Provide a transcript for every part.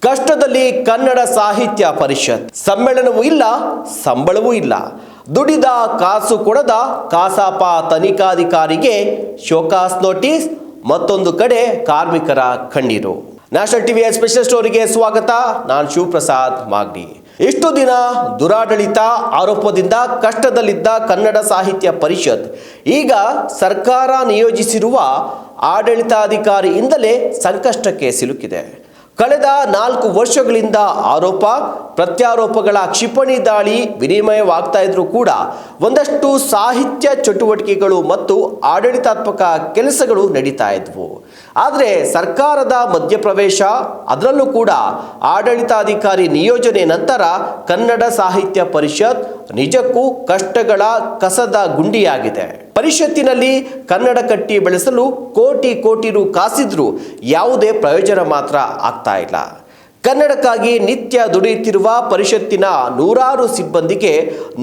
ಕಷ್ಟದಲ್ಲಿ ಕನ್ನಡ ಸಾಹಿತ್ಯ ಪರಿಷತ್ ಸಮ್ಮೇಳನವೂ ಇಲ್ಲ, ಸಂಬಳವೂ ಇಲ್ಲ. ದುಡಿದ ಕಾಸು ಕೊಡದ ಕಸಾಪ ತನಿಖಾಧಿಕಾರಿಗೆ ಶೋಕಾಸ್ ನೋಟಿಸ್. ಮತ್ತೊಂದು ಕಡೆ ಕಾರ್ಮಿಕರ ಕಣ್ಣೀರು. ನ್ಯಾಷನಲ್ ಟಿವಿಯ ಸ್ಪೆಷಲ್ ಸ್ಟೋರಿಗೆ ಸ್ವಾಗತ. ನಾನು ಶಿವಪ್ರಸಾದ್ ಮಾಗ್ಡಿ. ಇಷ್ಟು ದಿನ ದುರಾಡಳಿತ ಆರೋಪದಿಂದ ಕಷ್ಟದಲ್ಲಿದ್ದ ಕನ್ನಡ ಸಾಹಿತ್ಯ ಪರಿಷತ್ ಈಗ ಸರ್ಕಾರ ನಿಯೋಜಿಸಿರುವ ಆಡಳಿತಾಧಿಕಾರಿಯಿಂದಲೇ ಸಂಕಷ್ಟಕ್ಕೆ ಸಿಲುಕಿದೆ. ಕಳೆದ 4 ವರ್ಷಗಳಿಂದ ಆರೋಪ ಪ್ರತ್ಯಾರೋಪಗಳ ಕ್ಷಿಪಣಿ ದಾಳಿ ವಿನಿಮಯವಾಗ್ತಾ ಇದ್ರೂ ಕೂಡ ಒಂದಷ್ಟು ಸಾಹಿತ್ಯ ಚಟುವಟಿಕೆಗಳು ಮತ್ತು ಆಡಳಿತಾತ್ಮಕ ಕೆಲಸಗಳು ನಡೀತಾ ಇದ್ವು. ಆದರೆ ಸರ್ಕಾರದ ಮಧ್ಯಪ್ರವೇಶ, ಅದರಲ್ಲೂ ಕೂಡ ಆಡಳಿತಾಧಿಕಾರಿ ನಿಯೋಜನೆ ನಂತರ ಕನ್ನಡ ಸಾಹಿತ್ಯ ಪರಿಷತ್ ನಿಜಕ್ಕೂ ಕಷ್ಟಗಳ ಕಸದ ಗುಂಡಿಯಾಗಿದೆ. ಪರಿಷತ್ತಿನಲ್ಲಿ ಕನ್ನಡ ಕಟ್ಟಿ ಬೆಳೆಸಲು ಕೋಟಿ ರು ಕಾಸಿದ್ರೂ ಯಾವುದೇ ಪ್ರಯೋಜನ ಮಾತ್ರ ಆಗ್ತಾ ಇಲ್ಲ. ಕನ್ನಡಕ್ಕಾಗಿ ನಿತ್ಯ ದುಡಿಯುತ್ತಿರುವ ಪರಿಷತ್ತಿನ ನೂರಾರು ಸಿಬ್ಬಂದಿಗೆ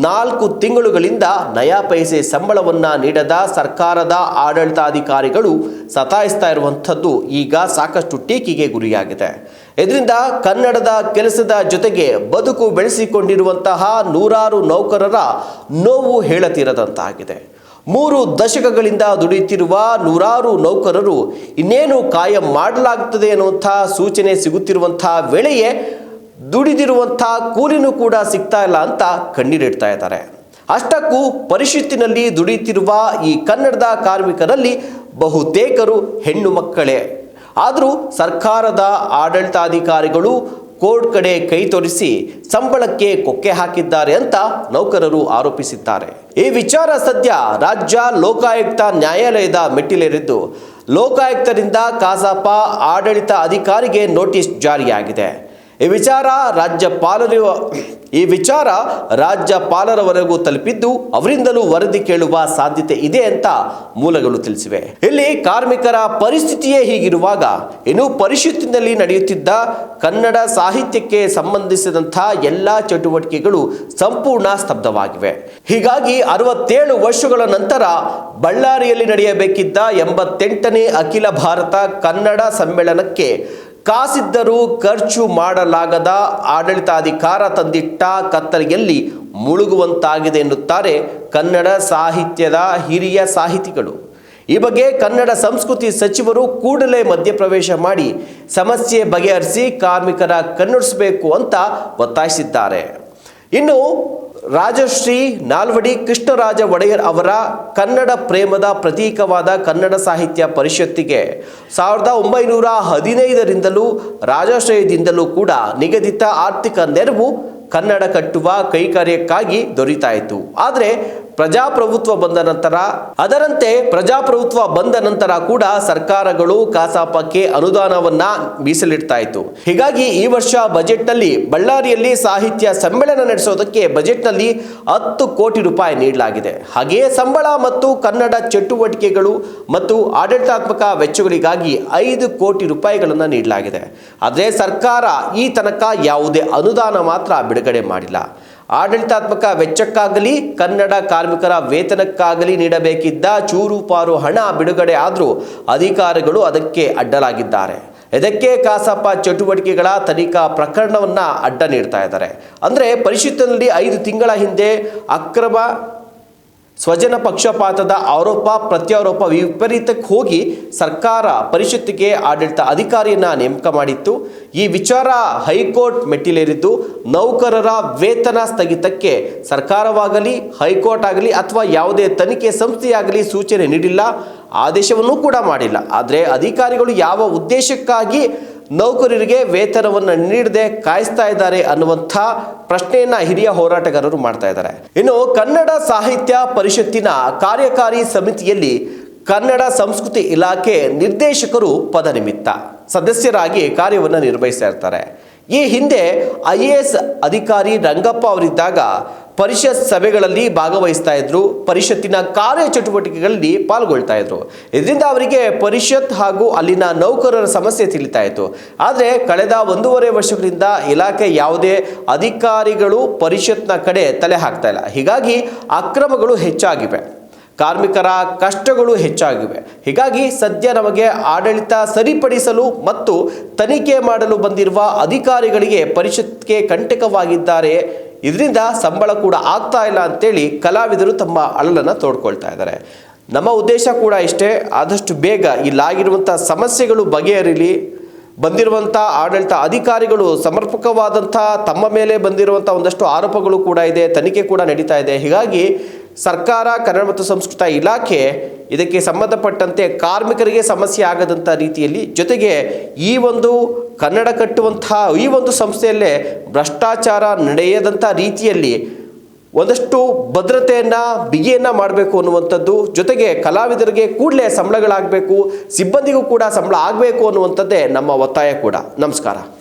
4 ತಿಂಗಳುಗಳಿಂದ ನಯಾ ಪೈಸೆ ಸಂಬಳವನ್ನ ನೀಡದ ಸರ್ಕಾರದ ಆಡಳಿತಾಧಿಕಾರಿಗಳು ಸತಾಯಿಸ್ತಾ ಇರುವಂಥದ್ದು ಈಗ ಸಾಕಷ್ಟು ಟೀಕೆಗೆ ಗುರಿಯಾಗಿದೆ. ಇದರಿಂದ ಕನ್ನಡದ ಕೆಲಸದ ಜೊತೆಗೆ ಬದುಕು ಬೆಳೆಸಿಕೊಂಡಿರುವಂತಹ ನೂರಾರು ನೌಕರರ ನೋವು ಹೇಳತೀರದಂತಾಗಿದೆ. 3 ದಶಕಗಳಿಂದ ದುಡಿಯುತ್ತಿರುವ ನೂರಾರು ನೌಕರರು ಇನ್ನೇನು ಕಾಯಂ ಮಾಡಲಾಗುತ್ತದೆ ಅನ್ನುವಂಥ ಸೂಚನೆ ಸಿಗುತ್ತಿರುವಂತಹ ವೇಳೆಯೇ ದುಡಿದಿರುವಂತಹ ಕೂಲಿನೂ ಕೂಡ ಸಿಗ್ತಾ ಇಲ್ಲ ಅಂತ ಕಣ್ಣೀರಿಡ್ತಾ ಇದ್ದಾರೆ. ಅಷ್ಟಕ್ಕೂ ಪರಿಷತ್ತಿನಲ್ಲಿ ದುಡಿಯುತ್ತಿರುವ ಈ ಕನ್ನಡದ ಕಾರ್ಮಿಕರಲ್ಲಿ ಬಹುತೇಕರು ಹೆಣ್ಣು ಮಕ್ಕಳೇ. ಆದರೂ ಸರ್ಕಾರದ ಆಡಳಿತಾಧಿಕಾರಿಗಳು ಕೋರ್ಟ್ ಕಡೆ ಕೈ ತೋರಿಸಿ ಸಂಬಳಕ್ಕೆ ಕೊಕ್ಕೆ ಹಾಕಿದ್ದಾರೆ ಅಂತ ನೌಕರರು ಆರೋಪಿಸಿದ್ದಾರೆ. ಈ ವಿಚಾರ ಸದ್ಯ ರಾಜ್ಯ ಲೋಕಾಯುಕ್ತ ನ್ಯಾಯಾಲಯದ ಮೆಟ್ಟಿಲೇರಿದ್ದು, ಲೋಕಾಯುಕ್ತರಿಂದ ಕಸಾಪ ಆಡಳಿತ ಅಧಿಕಾರಿಗೆ ನೋಟಿಸ್ ಜಾರಿಯಾಗಿದೆ. ಈ ವಿಚಾರ ರಾಜ್ಯಪಾಲರವರೆಗೂ ತಲುಪಿದ್ದು ಅವರಿಂದಲೂ ವರದಿ ಕೇಳುವ ಸಾಧ್ಯತೆ ಇದೆ ಅಂತ ಮೂಲಗಳು ತಿಳಿಸಿವೆ. ಇಲ್ಲಿ ಕಾರ್ಮಿಕರ ಪರಿಸ್ಥಿತಿಯೇ ಹೀಗಿರುವಾಗ ಇನ್ನು ಪರಿಷತ್ತಿನಲ್ಲಿ ನಡೆಯುತ್ತಿದ್ದ ಕನ್ನಡ ಸಾಹಿತ್ಯಕ್ಕೆ ಸಂಬಂಧಿಸಿದಂತಹ ಎಲ್ಲ ಚಟುವಟಿಕೆಗಳು ಸಂಪೂರ್ಣ ಸ್ತಬ್ಧವಾಗಿವೆ. ಹೀಗಾಗಿ 67 ವರ್ಷಗಳ ನಂತರ ಬಳ್ಳಾರಿಯಲ್ಲಿ ನಡೆಯಬೇಕಿದ್ದ 88ನೇ ಅಖಿಲ ಭಾರತ ಕನ್ನಡ ಸಮ್ಮೇಳನಕ್ಕೆ ಕಾಸಿದ್ದರೂ ಖರ್ಚು ಮಾಡಲಾಗದ ಆಡಳಿತಾಧಿಕಾರ ತಂದಿಟ್ಟ ಕತ್ತಲೆಯಲ್ಲಿ ಮುಳುಗುವಂತಾಗಿದೆ ಎನ್ನುತ್ತಾರೆ ಕನ್ನಡ ಸಾಹಿತ್ಯದ ಹಿರಿಯ ಸಾಹಿತಿಗಳು. ಈ ಬಗ್ಗೆ ಕನ್ನಡ ಸಂಸ್ಕೃತಿ ಸಚಿವರು ಕೂಡಲೇ ಮಧ್ಯಪ್ರವೇಶ ಮಾಡಿ ಸಮಸ್ಯೆ ಬಗೆಹರಿಸಿ ಕಾರ್ಮಿಕರ ಕಣ್ಣೊರೆಸಬೇಕು ಅಂತ ಒತ್ತಾಯಿಸಿದ್ದಾರೆ. ಇನ್ನು ರಾಜಶ್ರೀ ನಾಲ್ವಡಿ ಕೃಷ್ಣರಾಜ ಒಡೆಯರ್ ಅವರ ಕನ್ನಡ ಪ್ರೇಮದ ಪ್ರತೀಕವಾದ ಕನ್ನಡ ಸಾಹಿತ್ಯ ಪರಿಷತ್ತಿಗೆ 1915ರಿಂದಲೂ ರಾಜಾಶ್ರಯದಿಂದಲೂ ಕೂಡ ನಿಗದಿತ ಆರ್ಥಿಕ ನೆರವು ಕನ್ನಡ ಕಟ್ಟುವ ಕೈಕಾರ್ಯಕ್ಕಾಗಿ ದೊರೀತಾ ಇತ್ತು. ಆದರೆ ಪ್ರಜಾಪ್ರಭುತ್ವ ಬಂದ ನಂತರ ಕೂಡ ಸರ್ಕಾರಗಳು ಕಸಾಪಕ್ಕೆ ಅನುದಾನವನ್ನ ಮೀಸಲಿಡ್ತಾ ಇತ್ತು. ಹೀಗಾಗಿ ಈ ವರ್ಷ ಬಜೆಟ್ನಲ್ಲಿ ಬಳ್ಳಾರಿಯಲ್ಲಿ ಸಾಹಿತ್ಯ ಸಮ್ಮೇಳನ ನಡೆಸೋದಕ್ಕೆ ಬಜೆಟ್ನಲ್ಲಿ 10 ಕೋಟಿ ರೂಪಾಯಿ ನೀಡಲಾಗಿದೆ. ಹಾಗೆಯೇ ಸಂಬಳ ಮತ್ತು ಕನ್ನಡ ಚಟುವಟಿಕೆಗಳು ಮತ್ತು ಆಡಳಿತಾತ್ಮಕ ವೆಚ್ಚಗಳಿಗಾಗಿ 5 ಕೋಟಿ ರೂಪಾಯಿಗಳನ್ನು ನೀಡಲಾಗಿದೆ. ಆದರೆ ಸರ್ಕಾರ ಈ ತನಕ ಯಾವುದೇ ಅನುದಾನ ಮಾತ್ರ ಬಿಡುಗಡೆ ಮಾಡಿಲ್ಲ. ಆಡಳಿತಾತ್ಮಕ ವೆಚ್ಚಕ್ಕಾಗಲಿ ಕನ್ನಡ ಕಾರ್ಮಿಕರ ವೇತನಕ್ಕಾಗಲಿ ನೀಡಬೇಕಿದ್ದ ಚೂರುಪಾರು ಹಣ ಬಿಡುಗಡೆ ಆದರೂ ಅಧಿಕಾರಿಗಳು ಅದಕ್ಕೆ ಅಡ್ಡಲಾಗಿದ್ದಾರೆ. ಇದಕ್ಕೆ ಕಸಾಪ ಚಟುವಟಿಕೆಗಳ ತನಿಖಾ ಪ್ರಕರಣವನ್ನ ಅಡ್ಡ ನೀಡ್ತಾ ಇದ್ದಾರೆ. ಅಂದರೆ ಪರಿಷತ್ತಿನಲ್ಲಿ 5 ತಿಂಗಳ ಹಿಂದೆ ಅಕ್ರಮ ಸ್ವಜನ ಪಕ್ಷಪಾತದ ಆರೋಪ ಪ್ರತ್ಯಾರೋಪ ವಿಪರೀತಕ್ಕೆ ಹೋಗಿ ಸರ್ಕಾರ ಪರಿಷತ್ತಿಗೆ ಆಡಳಿತ ಅಧಿಕಾರಿಯನ್ನ ನೇಮಕ ಮಾಡಿತ್ತು. ಈ ವಿಚಾರ ಹೈಕೋರ್ಟ್ ಮೆಟ್ಟಿಲೇರಿದ್ದು, ನೌಕರರ ವೇತನ ಸ್ಥಗಿತಕ್ಕೆ ಸರ್ಕಾರವಾಗಲಿ ಹೈಕೋರ್ಟ್ ಆಗಲಿ ಅಥವಾ ಯಾವುದೇ ತನಿಖೆ ಸಂಸ್ಥೆಯಾಗಲಿ ಸೂಚನೆ ನೀಡಿಲ್ಲ, ಆದೇಶವನ್ನು ಕೂಡ ಮಾಡಿಲ್ಲ. ಆದರೆ ಅಧಿಕಾರಿಗಳು ಯಾವ ಉದ್ದೇಶಕ್ಕಾಗಿ ನೌಕರರಿಗೆ ವೇತನವನ್ನು ನೀಡದೆ ಕಾಯಿಸ್ತಾ ಇದ್ದಾರೆ ಅನ್ನುವಂಥ ಪ್ರಶ್ನೆಯನ್ನ ಹಿರಿಯ ಹೋರಾಟಗಾರರು ಮಾಡ್ತಾ ಇದ್ದಾರೆ. ಇನ್ನು ಕನ್ನಡ ಸಾಹಿತ್ಯ ಪರಿಷತ್ತಿನ ಕಾರ್ಯಕಾರಿ ಸಮಿತಿಯಲ್ಲಿ ಕನ್ನಡ ಸಂಸ್ಕೃತಿ ಇಲಾಖೆ ನಿರ್ದೇಶಕರು ಪದನಿಮಿತ್ತ ಸದಸ್ಯರಾಗಿ ಕಾರ್ಯವನ್ನು ನಿರ್ವಹಿಸ್ತಾ ಇರ್ತಾರೆ. ಈ ಹಿಂದೆ IAS ಅಧಿಕಾರಿ ರಂಗಪ್ಪ ಅವರಿದ್ದಾಗ ಪರಿಷತ್ ಸಭೆಗಳಲ್ಲಿ ಭಾಗವಹಿಸ್ತಾ ಇದ್ರು, ಪರಿಷತ್ತಿನ ಕಾರ್ಯಚಟುವಟಿಕೆಗಳಲ್ಲಿ ಪಾಲ್ಗೊಳ್ತಾ ಇದ್ರು. ಇದರಿಂದ ಅವರಿಗೆ ಪರಿಷತ್ ಹಾಗೂ ಅಲ್ಲಿನ ನೌಕರರ ಸಮಸ್ಯೆ ತಿಳಿತಾ ಇತ್ತು. ಆದರೆ ಕಳೆದ 1.5 ವರ್ಷಗಳಿಂದ ಇಲಾಖೆ ಯಾವುದೇ ಅಧಿಕಾರಿಗಳು ಪರಿಷತ್ನ ಕಡೆ ತಲೆ ಹಾಕ್ತಾ ಇಲ್ಲ. ಹೀಗಾಗಿ ಅಕ್ರಮಗಳು ಹೆಚ್ಚಾಗಿವೆ. ಕಾರ್ಮಿಕರ ಕಷ್ಟಗಳು ಹೆಚ್ಚಾಗಿವೆ. ಹೀಗಾಗಿ ಸದ್ಯ ನಮಗೆ ಆಡಳಿತ ಸರಿಪಡಿಸಲು ಮತ್ತು ತನಿಖೆ ಮಾಡಲು ಬಂದಿರುವ ಅಧಿಕಾರಿಗಳಿಗೆ ಪರಿಷತ್ಗೆ ಕಂಟಕವಾಗಿದ್ದಾರೆ. ಇದರಿಂದ ಸಂಬಳ ಕೂಡ ಆಗ್ತಾ ಇಲ್ಲ ಅಂತೇಳಿ ಕಲಾವಿದರು ತಮ್ಮ ಅಳಲನ್ನು ತೋಡ್ಕೊಳ್ತಾ ಇದ್ದಾರೆ. ನಮ್ಮ ಉದ್ದೇಶ ಕೂಡ ಇಷ್ಟೇ, ಆದಷ್ಟು ಬೇಗ ಇಲ್ಲಾಗಿರುವಂಥ ಸಮಸ್ಯೆಗಳು ಬಗೆಹರಿಲಿ. ಬಂದಿರುವಂಥ ಆಡಳಿತ ಅಧಿಕಾರಿಗಳು ಸಮರ್ಪಕವಾದಂಥ ತಮ್ಮ ಮೇಲೆ ಬಂದಿರುವಂಥ ಒಂದಷ್ಟು ಆರೋಪಗಳು ಕೂಡ ಇದೆ, ತನಿಖೆ ಕೂಡ ನಡೀತಾ ಇದೆ. ಹೀಗಾಗಿ ಸರ್ಕಾರ, ಕನ್ನಡ ಮತ್ತು ಸಂಸ್ಕೃತಿ ಇಲಾಖೆ ಇದಕ್ಕೆ ಸಂಬಂಧಪಟ್ಟಂತೆ ಕಾರ್ಮಿಕರಿಗೆ ಸಮಸ್ಯೆ ಆಗದಂಥ ರೀತಿಯಲ್ಲಿ, ಜೊತೆಗೆ ಈ ಒಂದು ಕನ್ನಡ ಕಟ್ಟುವಂಥ ಈ ಒಂದು ಸಂಸ್ಥೆಯಲ್ಲೇ ಭ್ರಷ್ಟಾಚಾರ ನಡೆಯದಂಥ ರೀತಿಯಲ್ಲಿ ಒಂದಷ್ಟು ಭದ್ರತೆಯನ್ನು, ಬಿಗಿಯನ್ನು ಮಾಡಬೇಕು ಅನ್ನುವಂಥದ್ದು, ಜೊತೆಗೆ ಕಲಾವಿದರಿಗೆ ಕೂಡಲೇ ಸಂಬಳಗಳಾಗಬೇಕು, ಸಿಬ್ಬಂದಿಗೂ ಕೂಡ ಸಂಬಳ ಆಗಬೇಕು ಅನ್ನುವಂಥದ್ದೇ ನಮ್ಮ ಒತ್ತಾಯ ಕೂಡ. ನಮಸ್ಕಾರ.